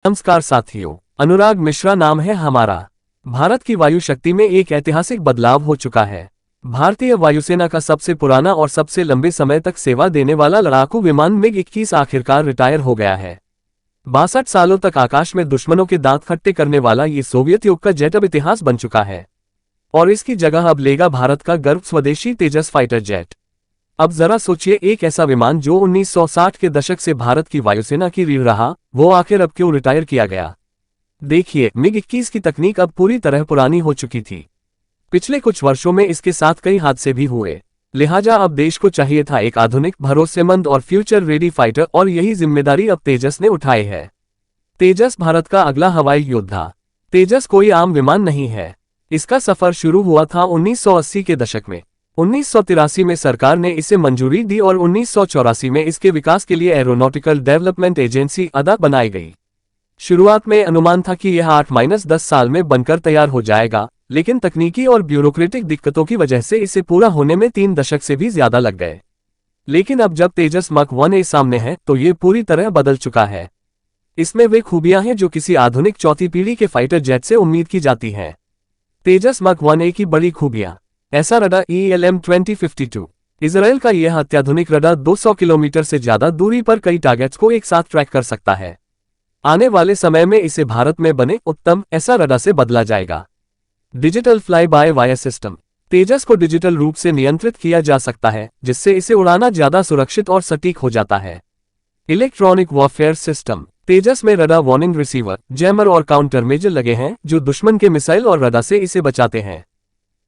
नमस्कार साथियों, अनुराग मिश्रा नाम है हमारा। भारत की वायु शक्ति में एक ऐतिहासिक बदलाव हो चुका है। भारतीय वायुसेना का सबसे पुराना और सबसे लंबे समय तक सेवा देने वाला लड़ाकू विमान मिग-21 आखिरकार रिटायर हो गया है। 62 सालों तक आकाश में दुश्मनों के दांत खट्टे करने वाला ये सोवियत युग का जेट अब इतिहास बन चुका है और इसकी जगह अब लेगा भारत का गर्व स्वदेशी तेजस फाइटर जेट। अब जरा सोचिए, एक ऐसा विमान जो 1960 के दशक से भारत की वायुसेना की रीढ़ रहा, वो आखिर अब क्यों रिटायर किया गया। देखिए, मिग-21 की तकनीक अब पूरी तरह पुरानी हो चुकी थी। पिछले कुछ वर्षों में इसके साथ कई हादसे भी हुए, लिहाजा अब देश को चाहिए था एक आधुनिक, भरोसेमंद और फ्यूचर रेडी फाइटर, और यही जिम्मेदारी अब तेजस ने उठाई है। तेजस भारत का अगला हवाई योद्धा। तेजस कोई आम विमान नहीं है। इसका सफर शुरू हुआ था 1980 के दशक में। 1983 में सरकार ने इसे मंजूरी दी और 1984 में इसके विकास के लिए एरोनॉटिकल डेवलपमेंट एजेंसी अदा बनाई गई। शुरुआत में अनुमान था कि यह 8-10 साल में बनकर तैयार हो जाएगा, लेकिन तकनीकी और ब्यूरोक्रेटिक दिक्कतों की वजह से इसे पूरा होने में 3 दशक से भी ज्यादा लग गए। लेकिन अब जब तेजस मक 1A सामने है तो ये पूरी तरह बदल चुका है। इसमें वे खूबियां हैं जो किसी आधुनिक चौथी पीढ़ी के फाइटर जेट से उम्मीद की जाती हैं। तेजस मक 1A की बड़ी खूबियां। ऐसा रडार ELM-2052। इजराइल का यह अत्याधुनिक रडार 200 किलोमीटर से ज्यादा दूरी पर कई टारगेट्स को एक साथ ट्रैक कर सकता है। आने वाले समय में इसे भारत में बने उत्तम ऐसा रडार से बदला जाएगा। Digital fly by wire system. Tejas को डिजिटल रूप से नियंत्रित किया जा सकता है, जिससे इसे उड़ाना ज्यादा सुरक्षित और सटीक हो जाता है। Electronic warfare system. तेजस में रडार वार्निंग रिसीवर, जैमर और काउंटर मेजर लगे हैं जो दुश्मन के मिसाइल और रडार से इसे बचाते हैं।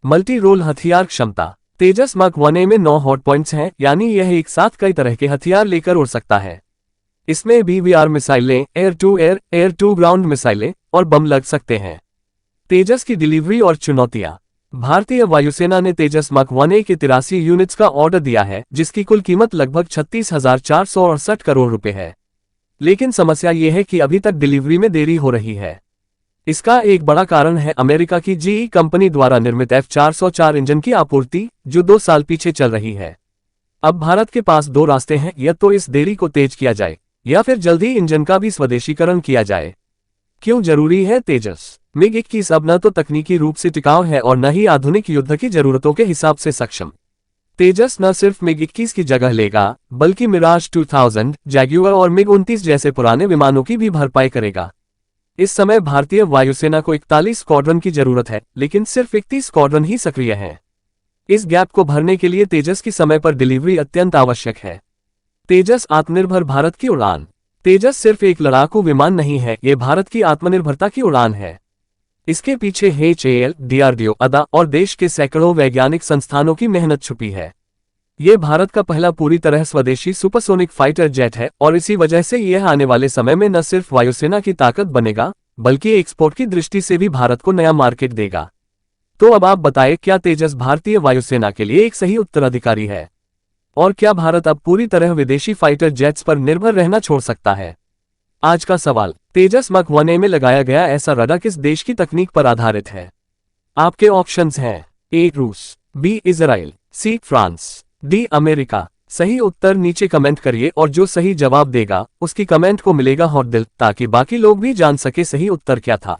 मल्टी रोल हथियार क्षमता। तेजस मक 1A में 9 हॉट पॉइंट्स हैं, यानी यह एक साथ कई तरह के हथियार लेकर उड़ सकता है। इसमें BVR मिसाइलें, air to air, air to ground मिसाइलें और बम लग सकते हैं। तेजस की डिलीवरी और चुनौतियां। भारतीय वायुसेना ने तेजस मक 1A के 83 यूनिट्स का ऑर्डर दिया है, जिसकी कुल कीमत लगभग 36,468 करोड़ रुपए है। लेकिन समस्या यह है कि अभी तक डिलीवरी में देरी हो रही है। इसका एक बड़ा कारण है अमेरिका की GE कंपनी द्वारा निर्मित F404 इंजन की आपूर्ति, जो 2 साल पीछे चल रही है। अब भारत के पास 2 रास्ते हैं, या तो इस देरी को तेज किया जाए या फिर जल्दी इंजन का भी स्वदेशीकरण किया जाए। क्यों जरूरी है तेजस? मिग-21 अब न तो तकनीकी रूप से टिकाऊ है और न ही आधुनिक युद्ध की जरूरतों के हिसाब से सक्षम। तेजस न सिर्फ मिग-21 की जगह लेगा, बल्कि मिराज 2000, जैग्युआर और मिग-29 जैसे पुराने विमानों की भी भरपाई करेगा। इस समय भारतीय वायुसेना को 41 स्क्वाड्रन की जरूरत है, लेकिन सिर्फ 31 स्क्वाड्रन ही सक्रिय हैं। इस गैप को भरने के लिए तेजस की समय पर डिलीवरी अत्यंत आवश्यक है। तेजस आत्मनिर्भर भारत की उड़ान। तेजस सिर्फ एक लड़ाकू विमान नहीं है, ये भारत की आत्मनिर्भरता की उड़ान है। इसके पीछे HAL, DRDO, ADA और देश के सैकड़ों वैज्ञानिक संस्थानों की मेहनत छुपी है। ये भारत का पहला पूरी तरह स्वदेशी सुपरसोनिक फाइटर जेट है और इसी वजह से यह आने वाले समय में न सिर्फ वायुसेना की ताकत बनेगा, बल्कि एक्सपोर्ट की दृष्टि से भी भारत को नया मार्केट देगा। तो अब आप बताएं, क्या तेजस भारतीय वायुसेना के लिए एक सही उत्तराधिकारी है? और क्या भारत अब पूरी तरह विदेशी फाइटर जेट्स पर निर्भर रहना छोड़ सकता है? आज का सवाल, तेजस मक 1A में लगाया गया ऐसा रडार किस देश की तकनीक पर आधारित है? आपके ऑप्शंस हैं A रूस, B Israel, C France, D America. सही उत्तर नीचे कमेंट करिए और जो सही जवाब देगा उसकी कमेंट को मिलेगा हॉट दिल, ताकि बाकी लोग भी जान सके सही उत्तर क्या था।